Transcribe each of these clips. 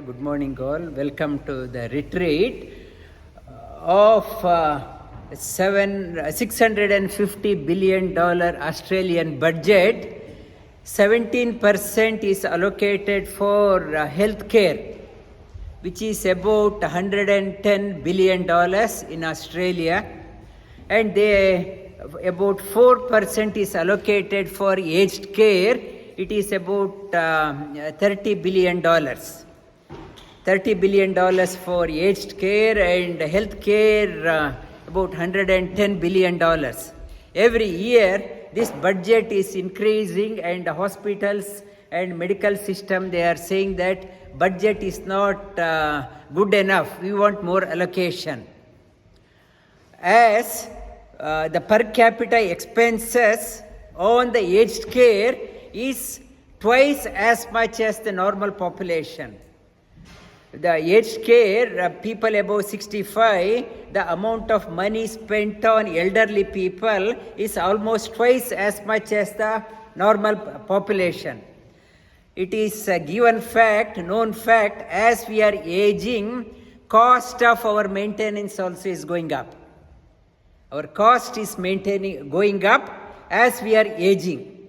Good morning, all. Welcome to the retreat of $650 billion Australian budget. 17% is allocated for health care, which is about $110 billion in Australia, and about 4% is allocated for aged care. It is about $30 billion. $30 billion for aged care and health care, about $110 billion. Every year, this budget is increasing, and hospitals and medical system, they are saying that budget is not good enough. We want more allocation. As the per capita expenses on the aged care is twice as much as the normal population. The aged care, people above 65, the amount of money spent on elderly people is almost twice as much as the normal population. It is a given fact, known fact, as we are aging, cost of our maintenance also is going up. Our cost is going up as we are aging.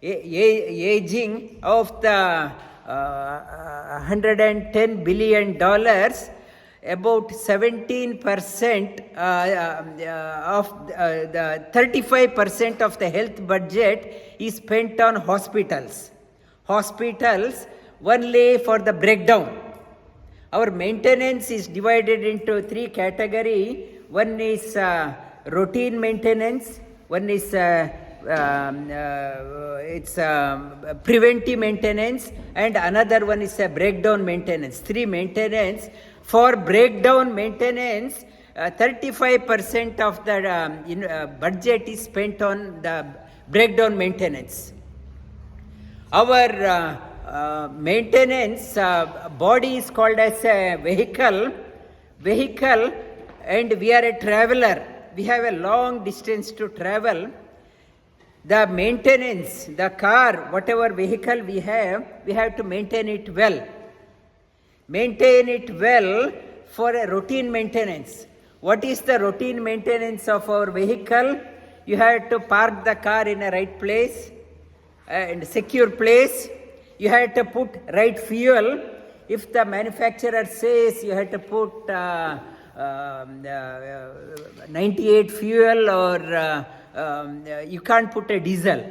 Aging of the $110 billion, about 17% of the 35% of the health budget is spent on hospitals. Hospitals only for the breakdown. Our maintenance is divided into three categories. One is routine maintenance, one is preventive maintenance, and another one is a breakdown maintenance. Three maintenance. For breakdown maintenance, 35% of the budget is spent on the breakdown maintenance. Our maintenance body is called as a vehicle, and we are a traveler. We have a long distance to travel. The maintenance, the car, whatever vehicle we have to maintain it well. Maintain it well for a routine maintenance. What is the routine maintenance of our vehicle? You have to park the car in a right place and secure place. You have to put right fuel. If the manufacturer says you have to put 98 fuel, or you can't put a diesel,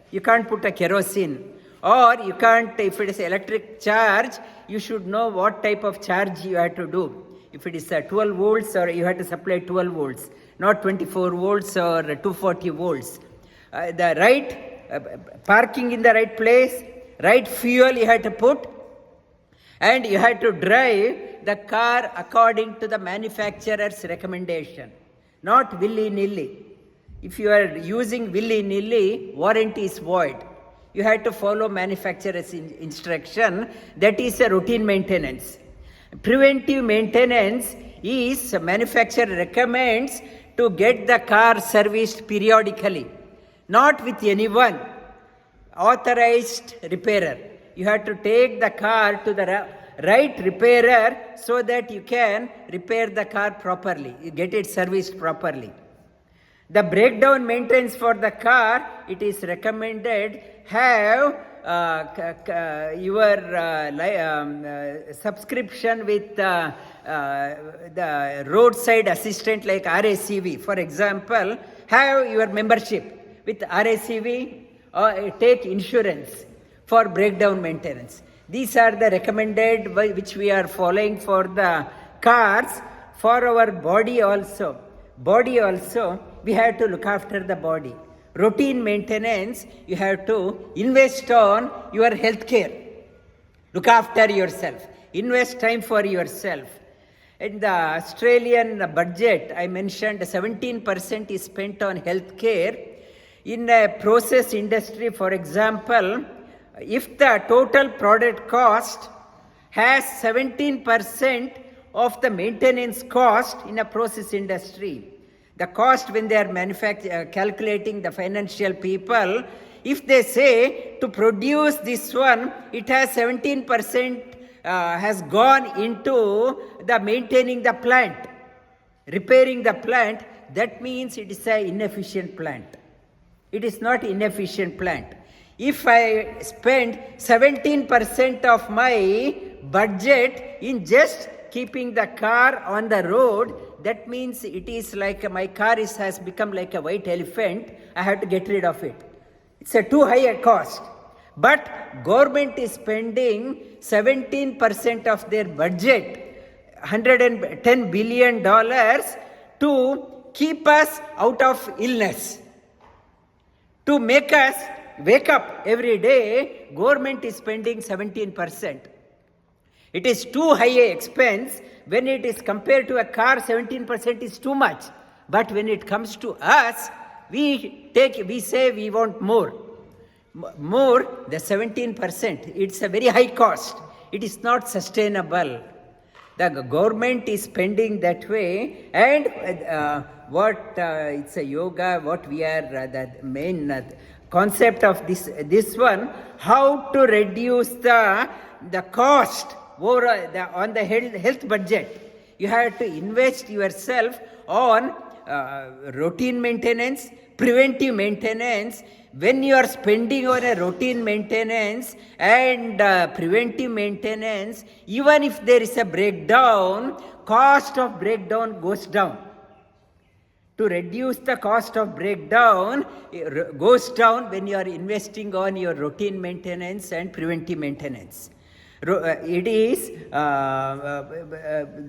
you can't put a kerosene, or you can't, if it is electric charge, you should know what type of charge you have to do. If it is 12 volts, or you have to supply 12 volts, not 24 volts or 240 volts. The right parking in the right place, right fuel you have to put, and you have to drive the car according to the manufacturer's recommendation, not willy-nilly. If you are using willy-nilly, warranty is void. You have to follow manufacturer's instruction. That is a routine maintenance. Preventive maintenance is manufacturer recommends to get the car serviced periodically, not with anyone, authorized repairer. You have to take the car to the right repairer so that you can repair the car properly, you get it serviced properly. The breakdown maintenance for the car, it is recommended have your subscription with the roadside assistant like RACV. For example, have your membership with RACV, or take insurance for breakdown maintenance. These are the recommended which we are following for the cars. For our body also, we have to look after the body. Routine maintenance, you have to invest on your health care. Look after yourself. Invest time for yourself. In the Australian budget, I mentioned 17% is spent on health care. In a process industry, for example, if the total product cost has 17% of the maintenance cost in a process industry, the cost when they are calculating the financial people, if they say to produce this one, it has 17% has gone into the maintaining the plant, repairing the plant, that means it is an inefficient plant. It is not inefficient plant. If I spend 17% of my budget in just keeping the car on the road, that means it is like my car has become like a white elephant. I have to get rid of it. It's a too high a cost. But government is spending 17% of their budget, $110 billion, to keep us out of illness, to make us wake up every day. Government is spending 17%. It is too high a expense. When it is compared to a car, 17% is too much. But when it comes to us, we say we want more. More, the 17%, it's a very high cost. It is not sustainable. The government is spending that way, and it's a yoga, what we are, the main concept of this one, how to reduce the cost on the health budget. You have to invest yourself on routine maintenance, preventive maintenance. When you are spending on a routine maintenance and preventive maintenance, even if there is a breakdown, cost of breakdown goes down. To reduce the cost of breakdown goes down when you are investing on your routine maintenance and preventive maintenance. It is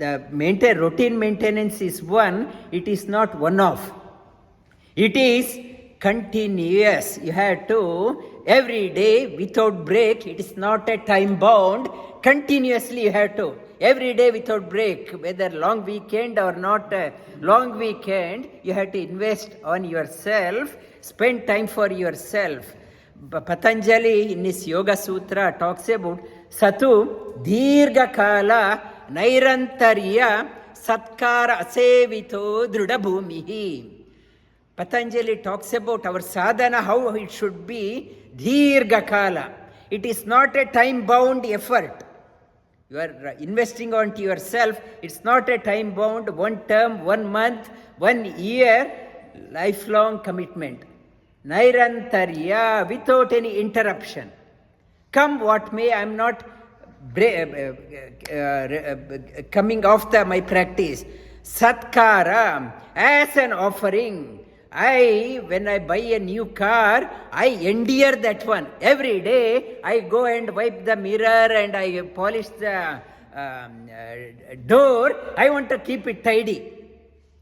the routine maintenance is one. It is not one-off. It is continuous. You have to every day without break. It is not a time bound. Continuously you have to every day without break, whether long weekend or not long weekend, you have to invest on yourself, spend time for yourself. Patanjali in his Yoga Sutra talks about Satu Dirga Kala Nairantarya Satkara Asevito Drudabhumihi. Patanjali talks about our sadhana, how it should be Dirga Kala. It is not a time-bound effort. You are investing onto yourself. It's not a time-bound, 1 term, 1 month, 1 year, lifelong commitment. Nairantarya, without any interruption. Come what may, I am not coming off my practice. Satkara, as an offering. When I buy a new car, I endear that one. Every day, I go and wipe the mirror and I polish the door. I want to keep it tidy,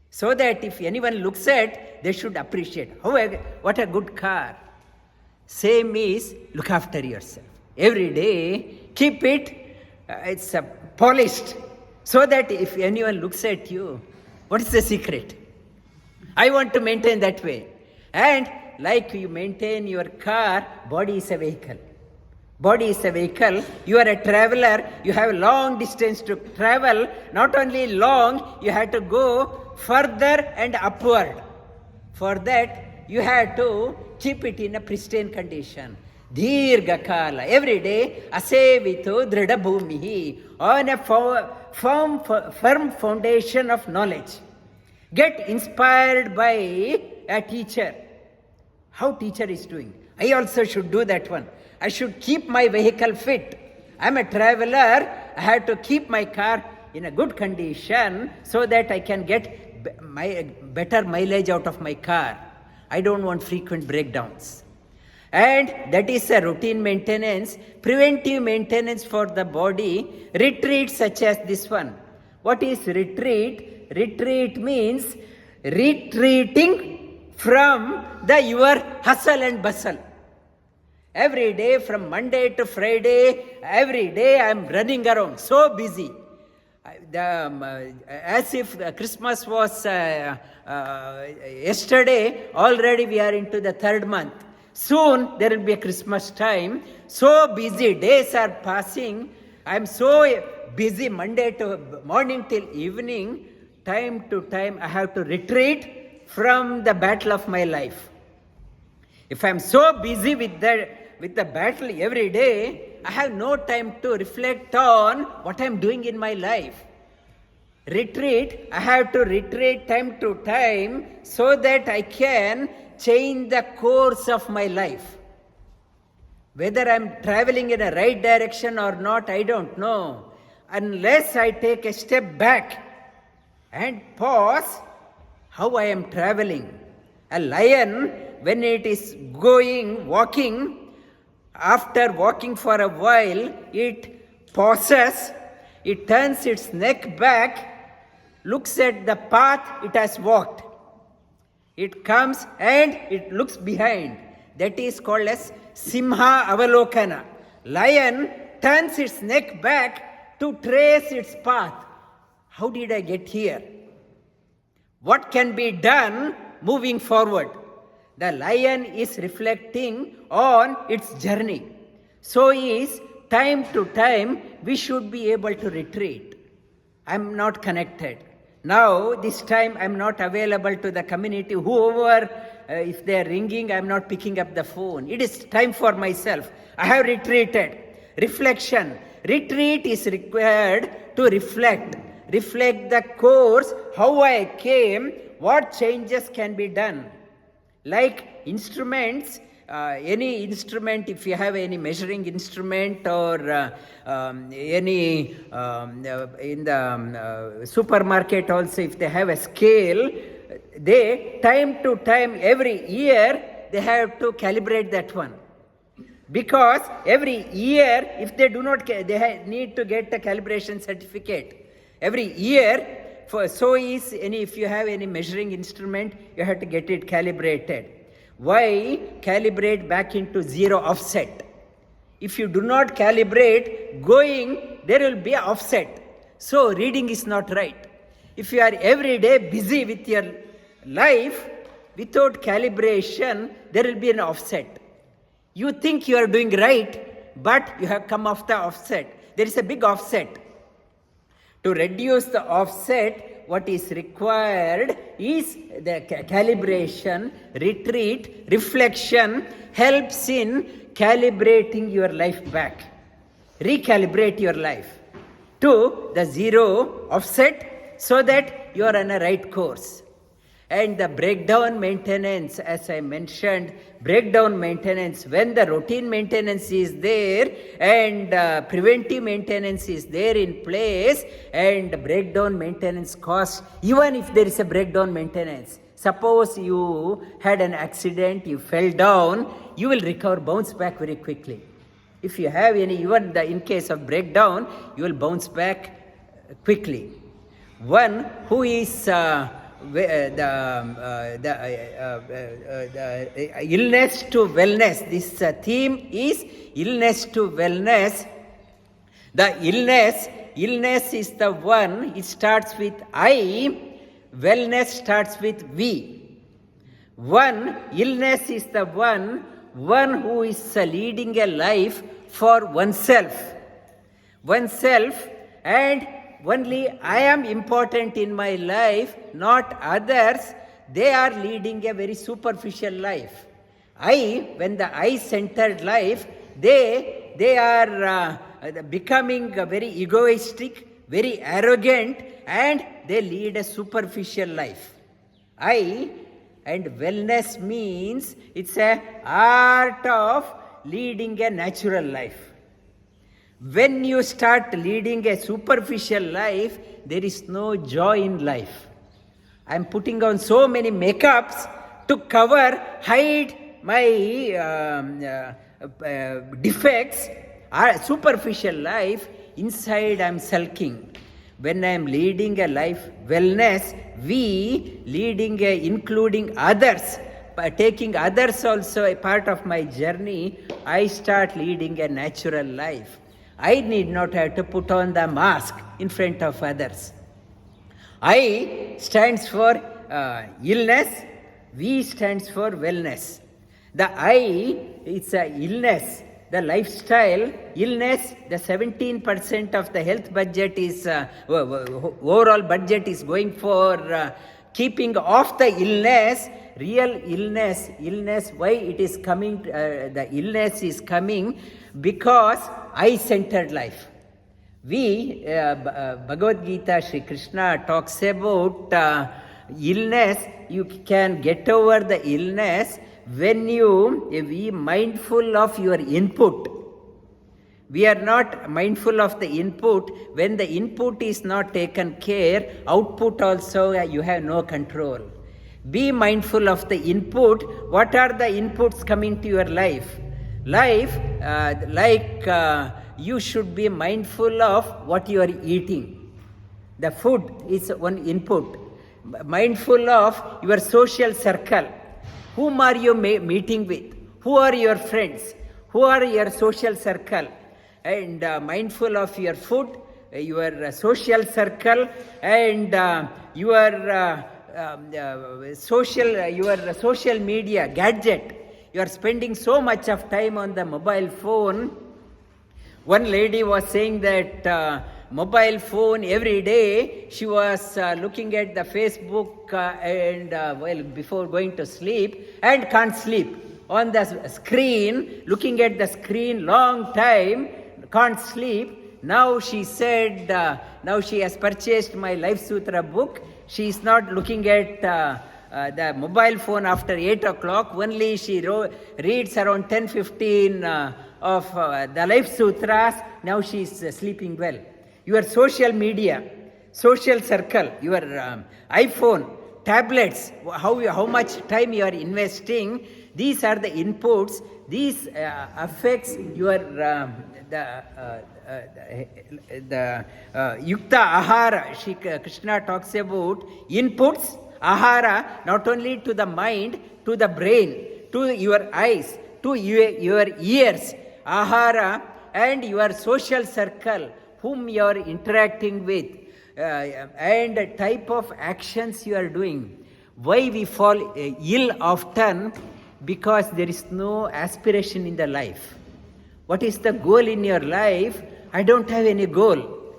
so that if anyone looks at, they should appreciate. What a good car. Same is, look after yourself. Every day, keep it, it's polished, so that if anyone looks at you, what is the secret? I want to maintain that way. And like you maintain your car, body is a vehicle. Body is a vehicle. You are a traveler. You have long distance to travel. Not only long, you have to go further and upward. For that, you have to keep it in a pristine condition. Dirga Kala. Every day, Asevito Dridabhumihi. On a firm foundation of knowledge. Get inspired by a teacher. How teacher is doing. I also should do that one. I should keep my vehicle fit. I am a traveler. I have to keep my car in a good condition so that I can get better mileage out of my car. I don't want frequent breakdowns. And that is a routine maintenance. Preventive maintenance for the body. Retreats such as this one. What is retreat? Retreat means retreating from your hustle and bustle. Every day from Monday to Friday, every day I am running around, so busy. As if Christmas was yesterday, already we are into the 3rd month. Soon there will be a Christmas time. So busy, days are passing. I am so busy Monday to morning till evening. Time to time I have to retreat from the battle of my life. If I am so busy with the battle every day, I have no time to reflect on what I am doing in my life. Retreat, I have to retreat time to time so that I can change the course of my life. Whether I am traveling in a right direction or not, I don't know. Unless I take a step back and pause how I am traveling. A lion, when it is walking, after walking for a while, it pauses, it turns its neck back, looks at the path it has walked. It comes and it looks behind. That is called as Simha Avalokana. Lion turns its neck back to trace its path. How did I get here? What can be done moving forward? The lion is reflecting on its journey. So is time to time we should be able to retreat. I am not connected. Now this time I am not available to the community. Whoever, if they are ringing, I am not picking up the phone. It is time for myself. I have retreated. Reflection. Retreat is required to reflect the course, how I came, what changes can be done. Like instruments, any instrument, if you have any measuring instrument or any in the supermarket also, if they have a scale, they time to time, every year, they have to calibrate that one. Because every year, if they do not, they need to get a calibration certificate. Every year, if you have any measuring instrument, you have to get it calibrated. Why calibrate back into zero offset? If you do not calibrate, there will be an offset. So reading is not right. If you are every day busy with your life, without calibration, there will be an offset. You think you are doing right, but you have come off the offset. There is a big offset. To reduce the offset, what is required is the calibration, retreat, reflection helps in calibrating your life back. Recalibrate your life to the zero offset so that you are on a right course. And the breakdown maintenance, as I mentioned, breakdown maintenance, when the routine maintenance is there and preventive maintenance is there in place, and breakdown maintenance cost, even if there is a breakdown maintenance, suppose you had an accident, you fell down, you will recover, bounce back very quickly. If you have any, even in case of breakdown, you will bounce back quickly. One who is the illness to wellness. This theme is illness to wellness. The illness is the one, it starts with I, wellness starts with we. One, illness is the one who is leading a life for oneself, and only I am important in my life, not others. They are leading a very superficial life. When the I-centered life, they are becoming very egoistic, very arrogant, and they lead a superficial life. And wellness means it's an art of leading a natural life. When you start leading a superficial life, there is no joy in life. I am putting on so many makeups to hide my defects. Superficial life, inside I am sulking. When I am leading a life wellness, including others, by taking others also a part of my journey, I start leading a natural life. I need not have to put on the mask in front of others. I stands for illness, V stands for wellness. The I, it's a illness, the lifestyle, illness, the 17% of the health budget is, overall budget is going for keeping off the illness, real illness, why it is coming, the illness is coming because I-centered life. We, Bhagavad Gita, Sri Krishna talks about illness. You can get over the illness when you be mindful of your input. We are not mindful of the input. When the input is not taken care, output also you have no control. Be mindful of the input. What are the inputs coming to your life? You should be mindful of what you are eating. The food is one input. Mindful of your social circle. Whom are you meeting with? Who are your friends? Who are your social circle? And mindful of your food, your social circle, and your social media gadget. You are spending so much of time on the mobile phone. One lady was saying that mobile phone every day, she was looking at the Facebook before going to sleep, and can't sleep. On the screen, looking at the screen long time, can't sleep. Now she said, now she has purchased my Life Sutra book. She is not looking at the mobile phone after 8 o'clock. Only she reads around 10-15 of the Life Sutras. Now she is sleeping well. Your social media, social circle, your iPhone, tablets, how much time you are investing, these are the inputs. These affects your the yukta ahara. Shri Krishna talks about inputs, ahara, not only to the mind, to the brain, to your eyes, to your ears, ahara, and your social circle, whom you are interacting with, and the type of actions you are doing. Why we fall ill often? Because there is no aspiration in the life. What is the goal in your life? I don't have any goal.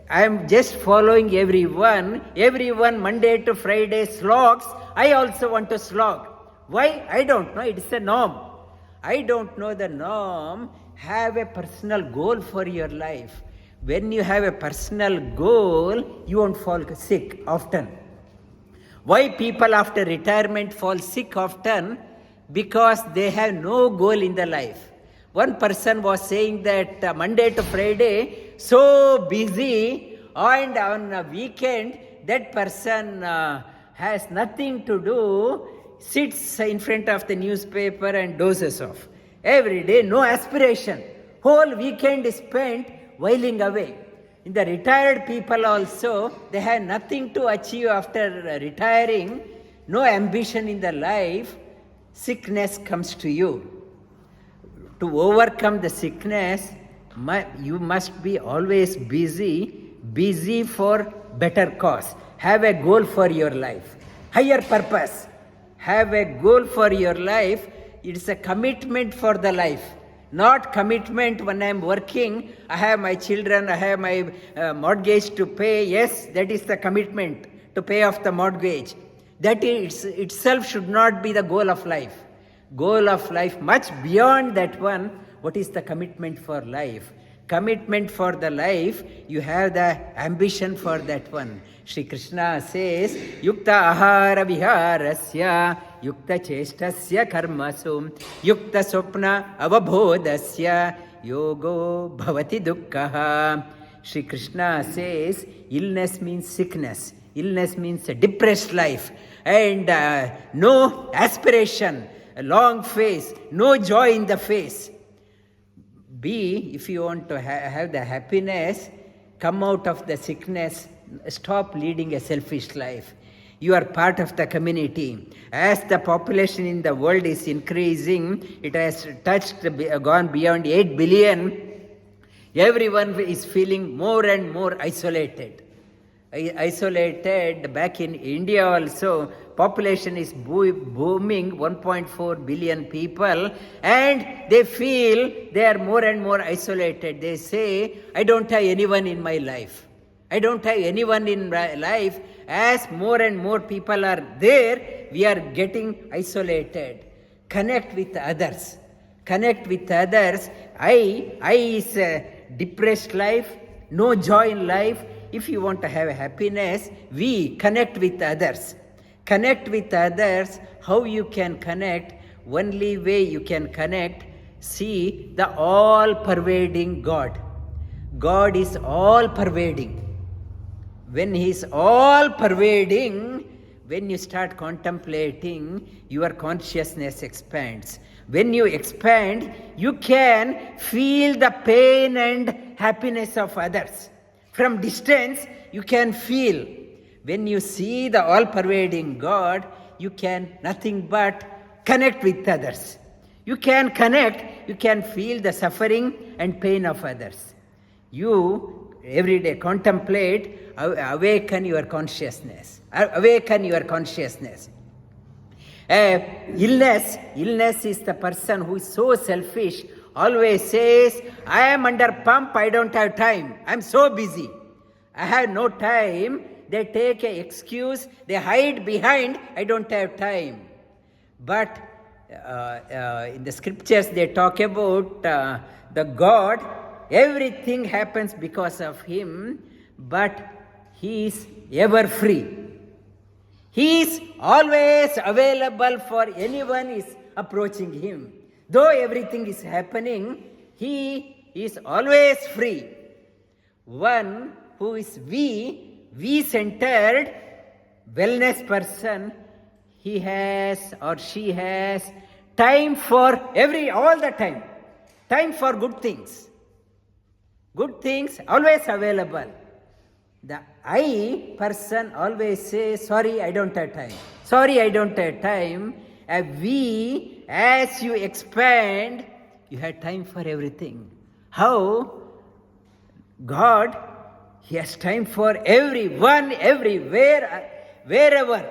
I am just following everyone. Everyone Monday to Friday slogs. I also want to slog. Why? I don't know. It's a norm. I don't know the norm. Have a personal goal for your life. When you have a personal goal, you won't fall sick often. Why people after retirement fall sick often? Because they have no goal in the life. One person was saying that Monday to Friday, so busy, and on a weekend, that person has nothing to do, sits in front of the newspaper and dozes off. Every day, no aspiration. Whole weekend is spent whiling away. In the retired people also, they have nothing to achieve after retiring, no ambition in the life. Sickness comes to you. To overcome the sickness, you must be always busy for better cause. Have a goal for your life. Higher purpose. Have a goal for your life. It's a commitment for the life. Not commitment when I am working, I have my children, I have my mortgage to pay. Yes, that is the commitment, to pay off the mortgage. That itself should not be the goal of life. Goal of life, much beyond that one. What is the commitment for life? Commitment for the life, you have the ambition for that one. Shri Krishna says, Yukta ahara viharasya, Yukta chestasya karmasu, Yukta sopna avabodasya, Yogo bhavati dukkha. Shri Krishna says, illness means sickness. Illness means a depressed life. And no aspiration, a long face, no joy in the face. If you want to have the happiness, come out of the sickness, stop leading a selfish life. You are part of the community. As the population in the world is increasing, it has gone beyond 8 billion. Everyone is feeling more and more isolated. Back in India also, population is booming, 1.4 billion people, and they feel they are more and more isolated. They say, I don't have anyone in my life. I don't have anyone in life. As more and more people are there, we are getting isolated. Connect with others. Connect with others. I is a depressed life, no joy in life. If you want to have happiness, we connect with others. Connect with others. How you can connect? Only way you can connect, see the all-pervading God. God is all-pervading. When He is all-pervading, when you start contemplating, your consciousness expands. When you expand, you can feel the pain and happiness of others. From distance, you can feel. When you see the all-pervading God, you can nothing but connect with others. You can connect, you can feel the suffering and pain of others. You every day contemplate, awaken your consciousness. Awaken your consciousness. Illness is the person who is so selfish, always says, I am under pump, I don't have time. I am so busy. I have no time. They take an excuse, they hide behind, I don't have time. But in the scriptures they talk about the God, everything happens because of Him, but He is ever free. He is always available for anyone is approaching Him. Though everything is happening, He is always free. One who is we-centered, wellness person, he has or she has time for all the time. Time for good things. Good things always available. The I person always says, sorry, I don't have time. Sorry, I don't have time. We, as you expand, you have time for everything. How? God, He has time for everyone, everywhere, wherever.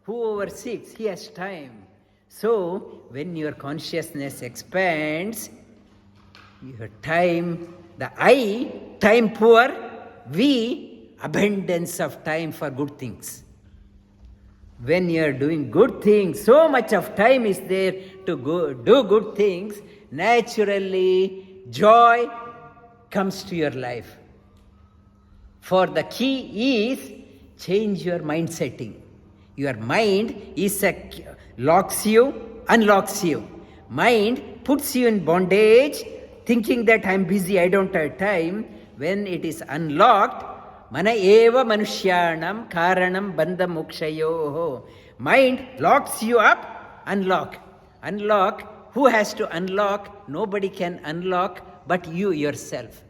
Whoever seeks, He has time. So, when your consciousness expands, your time, the I, time poor, we, abundance of time for good things. When you are doing good things, so much of time is there to do good things, naturally joy comes to your life. For the key is change your mind setting. Your mind is locks you, unlocks you. Mind puts you in bondage, thinking that I am busy, I don't have time. When it is unlocked, mana eva manushyanam karanam bandha mokshayoho. Mind locks you up, unlock. Unlock. Who has to unlock? Nobody can unlock but you yourself.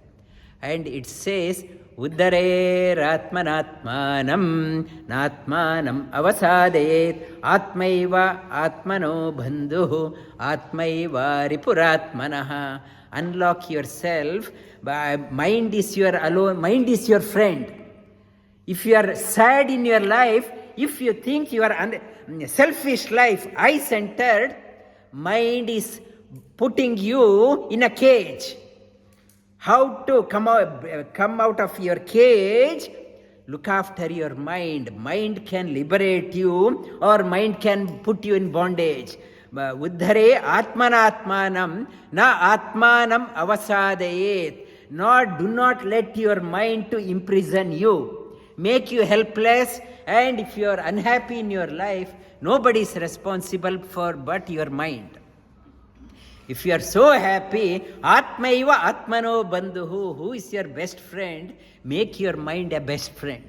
And it says, Uddhareratmanatmanam natmanam avasadayet atmaiva atmano bandhu atmaiva ripuratmanaha. Unlock yourself. Mind is your alone. Mind is your friend. If you are sad in your life, if you think you are selfish life, I-centered, mind is putting you in a cage. How to come out of your cage? Look after your mind. Mind can liberate you or mind can put you in bondage. Uddhare atmanatmanam na atmanam avasadayet. Do not let your mind to imprison you, make you helpless, and if you are unhappy in your life, nobody is responsible for but your mind. If you are so happy, Atmaiva Atmano Bandhuhu, who is your best friend, make your mind a best friend.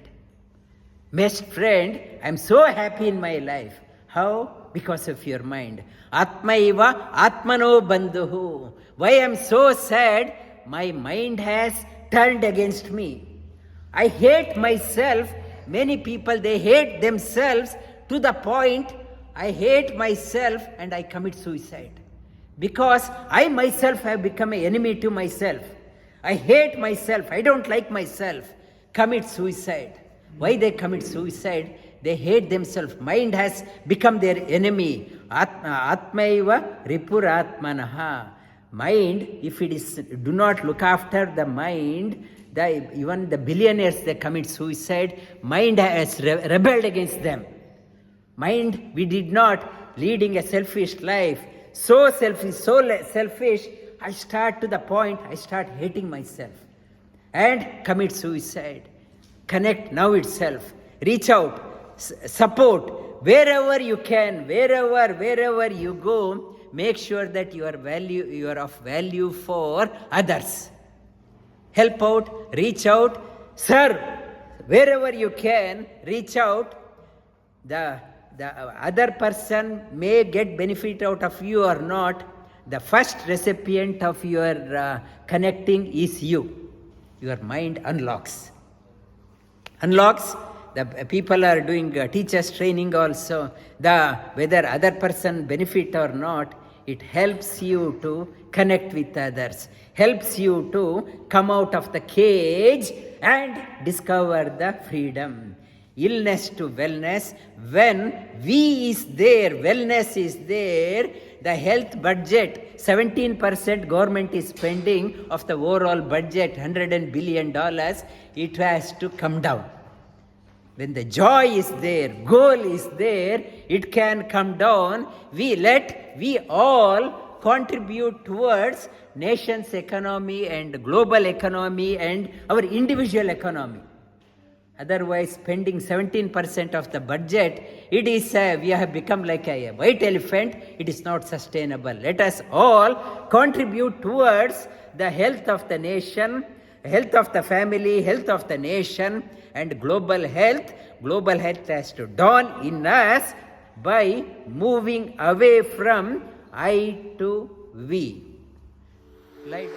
Best friend, I am so happy in my life. How? Because of your mind. Atmaiva Atmano Bandhuhu. Why I am so sad? My mind has turned against me. I hate myself. Many people, they hate themselves to the point, I hate myself and I commit suicide. Because I myself have become an enemy to myself. I hate myself. I don't like myself. Commit suicide. Why they commit suicide? They hate themselves. Mind has become their enemy. Atmaiva ripuratmanaha. Mind, if it is, do not look after the mind Even the billionaires, they commit suicide. Mind has rebelled against them. Mind, we did not leading a selfish life. So selfish, I start to the point, I start hating myself and commit suicide. Connect now itself. Reach out, support, wherever you can, wherever you go, make sure that you are of value for others. Help out, reach out, serve, wherever you can, reach out. The other person may get benefit out of you or not. The first recipient of your connecting is you. Your mind unlocks. The people are doing teachers training also. Whether other person benefit or not, it helps you to connect with others, helps you to come out of the cage and discover the freedom. Illness to wellness. When we is there, wellness is there, the health budget, 17% government is spending of the overall budget, $100 billion, it has to come down. When the joy is there, goal is there, it can come down. We all contribute towards nation's economy and global economy and our individual economy. Otherwise, spending 17% of the budget, it is we have become like a white elephant. It is not sustainable. Let us all contribute towards the health of the nation, health of the family, health of the nation, and global health. Global health has to dawn in us by moving away from I to we. Like